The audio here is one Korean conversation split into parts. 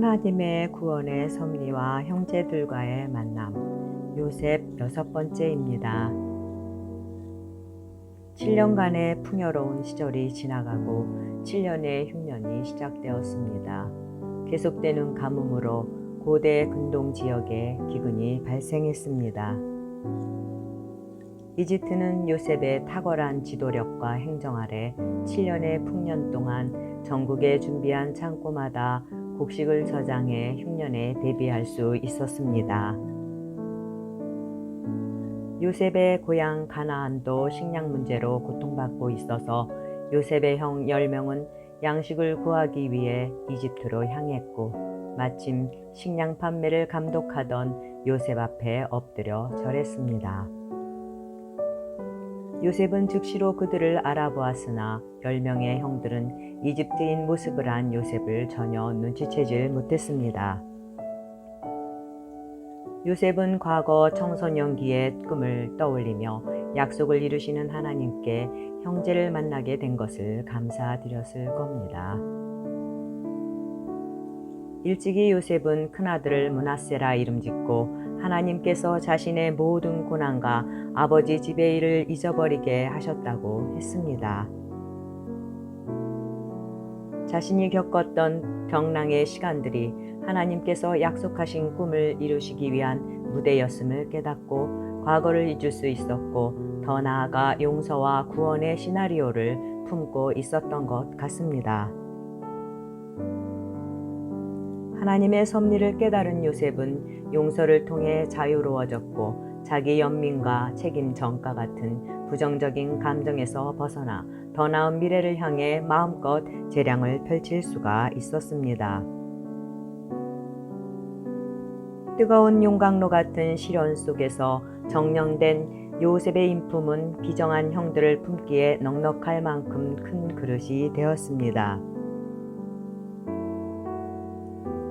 하나님의 구원의 섭리와 형제들과의 만남. 요셉 6번째입니다. 7년간의 풍요로운 시절이 지나가고 7년의 흉년이 시작되었습니다. 계속되는 가뭄으로 고대 근동 지역에 기근이 발생했습니다. 이집트는 요셉의 탁월한 지도력과 행정 아래 7년의 풍년 동안 전국에 준비한 창고마다 곡식을 저장해 흉년에 대비할 수 있었습니다. 요셉의 고향 가나안도 식량 문제로 고통받고 있어서 요셉의 형 10명은 양식을 구하기 위해 이집트로 향했고, 마침 식량 판매를 감독하던 요셉 앞에 엎드려 절했습니다. 요셉은 즉시로 그들을 알아보았으나 10명의 형들은 이집트인 모습을 한 요셉을 전혀 눈치채질 못했습니다. 요셉은 과거 청소년기의 꿈을 떠올리며 약속을 이루시는 하나님께 형제를 만나게 된 것을 감사드렸을 겁니다. 일찍이 요셉은 큰아들을 므낫세라 이름짓고 하나님께서 자신의 모든 고난과 아버지 집의 일을 잊어버리게 하셨다고 했습니다. 자신이 겪었던 병랑의 시간들이 하나님께서 약속하신 꿈을 이루시기 위한 무대였음을 깨닫고 과거를 잊을 수 있었고, 더 나아가 용서와 구원의 시나리오를 품고 있었던 것 같습니다. 하나님의 섭리를 깨달은 요셉은 용서를 통해 자유로워졌고, 자기 연민과 책임 전가 같은 부정적인 감정에서 벗어나 더 나은 미래를 향해 마음껏 재량을 펼칠 수가 있었습니다. 뜨거운 용광로 같은 시련 속에서 정령된 요셉의 인품은 비정한 형들을 품기에 넉넉할 만큼 큰 그릇이 되었습니다.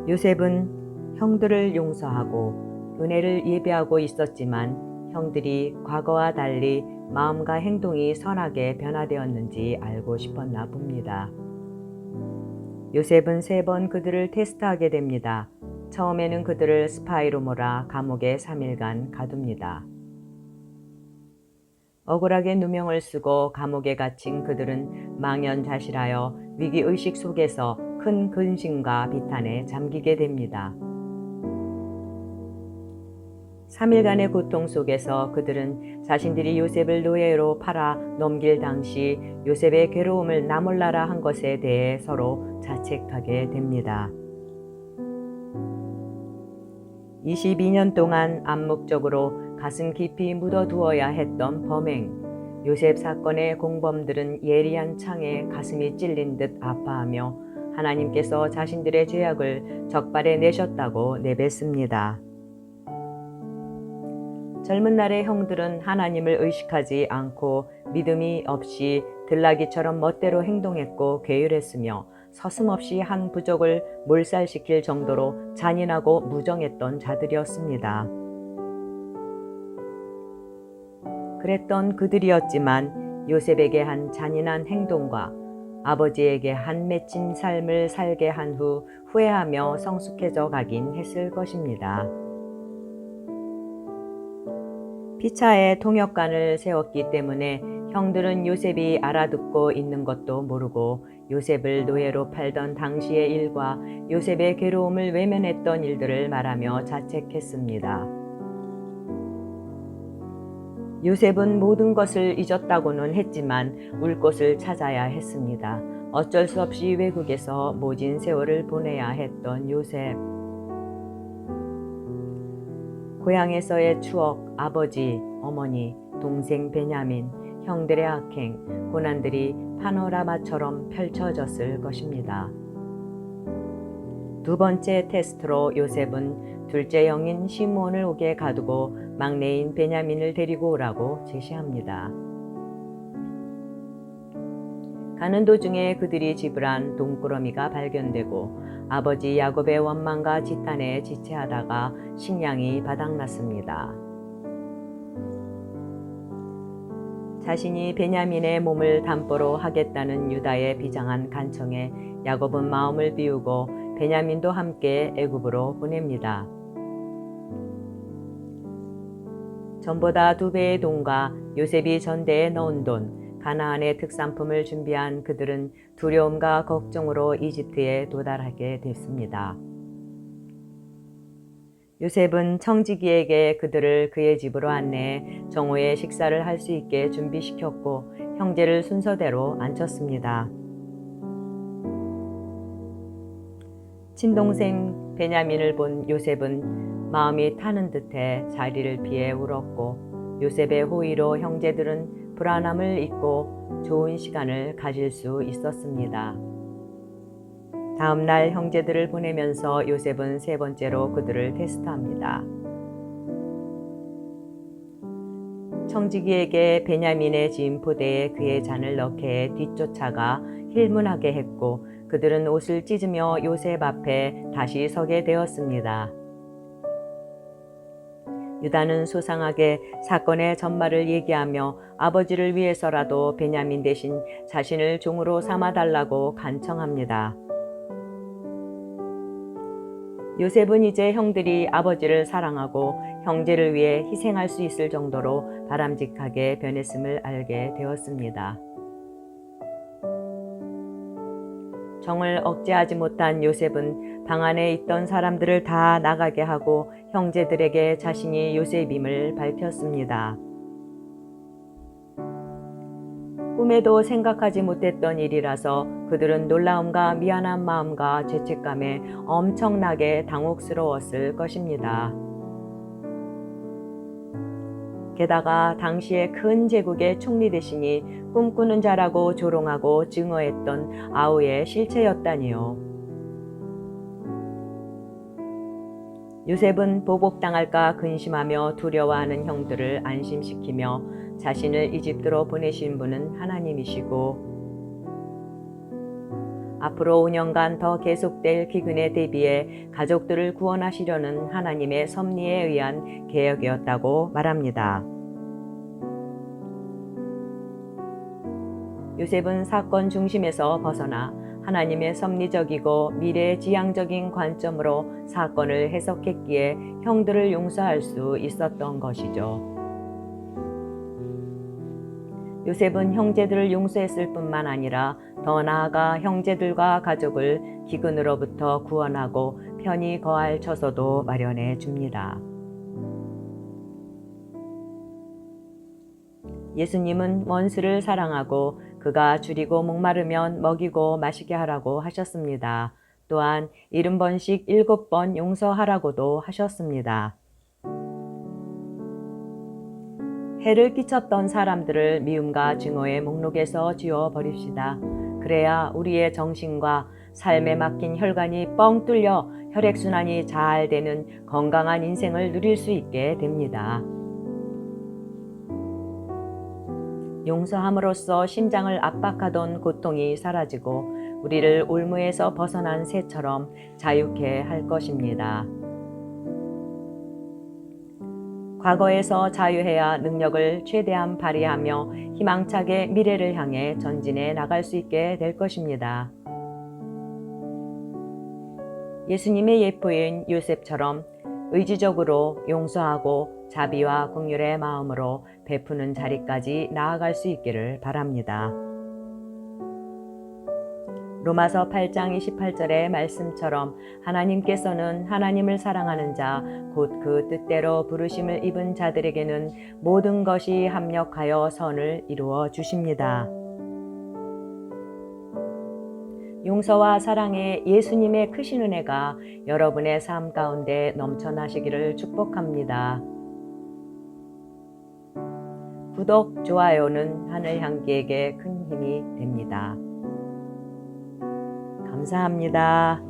요셉은 형들을 용서하고 은혜를 예배하고 있었지만 형들이 과거와 달리 마음과 행동이 선하게 변화되었는지 알고 싶었나 봅니다. 요셉은 3번 그들을 테스트하게 됩니다. 처음에는 그들을 스파이로 몰아 감옥에 3일간 가둡니다. 억울하게 누명을 쓰고 감옥에 갇힌 그들은 망연자실하여 위기의식 속에서 큰 근심과 비탄에 잠기게 됩니다. 3일간의 고통 속에서 그들은 자신들이 요셉을 노예로 팔아 넘길 당시 요셉의 괴로움을 나몰라라 한 것에 대해 서로 자책하게 됩니다. 22년 동안 암묵적으로 가슴 깊이 묻어두어야 했던 범행, 요셉 사건의 공범들은 예리한 창에 가슴이 찔린 듯 아파하며 하나님께서 자신들의 죄악을 적발해 내셨다고 내뱉습니다. 젊은 날의 형들은 하나님을 의식하지 않고 믿음이 없이 들나귀처럼 멋대로 행동했고 괴율했으며 서슴없이 한 부족을 몰살시킬 정도로 잔인하고 무정했던 자들이었습니다. 그랬던 그들이었지만 요셉에게 한 잔인한 행동과 아버지에게 한 맺힌 삶을 살게 한 후 후회하며 성숙해져 가긴 했을 것입니다. 피차에 통역관을 세웠기 때문에 형들은 요셉이 알아듣고 있는 것도 모르고 요셉을 노예로 팔던 당시의 일과 요셉의 괴로움을 외면했던 일들을 말하며 자책했습니다. 요셉은 모든 것을 잊었다고는 했지만 울 곳을 찾아야 했습니다. 어쩔 수 없이 외국에서 모진 세월을 보내야 했던 요셉. 고향에서의 추억, 아버지, 어머니, 동생 베냐민, 형들의 악행, 고난들이 파노라마처럼 펼쳐졌을 것입니다. 2번째 테스트로 요셉은 둘째 형인 시므온을 옥에 가두고 막내인 베냐민을 데리고 오라고 제시합니다. 가는 도중에 그들이 지불한 돈꾸러미가 발견되고 아버지 야곱의 원망과 지탄에 지체하다가 식량이 바닥났습니다. 자신이 베냐민의 몸을 담보로 하겠다는 유다의 비장한 간청에 야곱은 마음을 비우고 베냐민도 함께 애굽으로 보냅니다. 전보다 2배의 돈과 요셉이 전대에 넣은 돈, 가나안의 특산품을 준비한 그들은 두려움과 걱정으로 이집트에 도달하게 됐습니다. 요셉은 청지기에게 그들을 그의 집으로 안내해 정오에 식사를 할 수 있게 준비시켰고 형제를 순서대로 앉혔습니다. 친동생 베냐민을 본 요셉은 마음이 타는 듯해 자리를 피해 울었고 요셉의 호의로 형제들은 불안함을 잊고 좋은 시간을 가질 수 있었습니다. 다음 날 형제들을 보내면서 요셉은 3번째로 그들을 테스트합니다. 청지기에게 베냐민의 지은 포대에 그의 잔을 넣게 해 뒤쫓아가 힐문하게 했고 그들은 옷을 찢으며 요셉 앞에 다시 서게 되었습니다. 유다는 소상하게 사건의 전말을 얘기하며 아버지를 위해서라도 베냐민 대신 자신을 종으로 삼아달라고 간청합니다. 요셉은 이제 형들이 아버지를 사랑하고 형제를 위해 희생할 수 있을 정도로 바람직하게 변했음을 알게 되었습니다. 정을 억제하지 못한 요셉은 방 안에 있던 사람들을 다 나가게 하고 형제들에게 자신이 요셉임을 밝혔습니다. 꿈에도 생각하지 못했던 일이라서 그들은 놀라움과 미안한 마음과 죄책감에 엄청나게 당혹스러웠을 것입니다. 게다가 당시의 큰 제국의 총리 대신이 꿈꾸는 자라고 조롱하고 증오했던 아우의 실체였다니요. 요셉은 보복당할까 근심하며 두려워하는 형들을 안심시키며 자신을 이집트로 보내신 분은 하나님이시고 앞으로 5년간 더 계속될 기근에 대비해 가족들을 구원하시려는 하나님의 섭리에 의한 계획이었다고 말합니다. 요셉은 사건 중심에서 벗어나 하나님의 섭리적이고 미래지향적인 관점으로 사건을 해석했기에 형들을 용서할 수 있었던 것이죠. 요셉은 형제들을 용서했을 뿐만 아니라 더 나아가 형제들과 가족을 기근으로부터 구원하고 편히 거할 처소도 마련해 줍니다. 예수님은 원수를 사랑하고 그가 줄이고 목마르면 먹이고 마시게 하라고 하셨습니다. 또한 70번씩 7번 용서하라고도 하셨습니다. 해를 끼쳤던 사람들을 미움과 증오의 목록에서 지워버립시다. 그래야 우리의 정신과 삶에 맡긴 혈관이 뻥 뚫려 혈액순환이 잘 되는 건강한 인생을 누릴 수 있게 됩니다. 용서함으로써 심장을 압박하던 고통이 사라지고 우리를 올무에서 벗어난 새처럼 자유케 할 것입니다. 과거에서 자유해야 능력을 최대한 발휘하며 희망차게 미래를 향해 전진해 나갈 수 있게 될 것입니다. 예수님의 예포인 요셉처럼 의지적으로 용서하고 자비와 긍휼의 마음으로 베푸는 자리까지 나아갈 수 있기를 바랍니다. 로마서 8장 28절의 말씀처럼 하나님께서는 하나님을 사랑하는 자, 곧 그 뜻대로 부르심을 입은 자들에게는 모든 것이 합력하여 선을 이루어 주십니다. 용서와 사랑의 예수님의 크신 은혜가 여러분의 삶 가운데 넘쳐나시기를 축복합니다. 구독, 좋아요는 하늘향기에게 큰 힘이 됩니다. 감사합니다.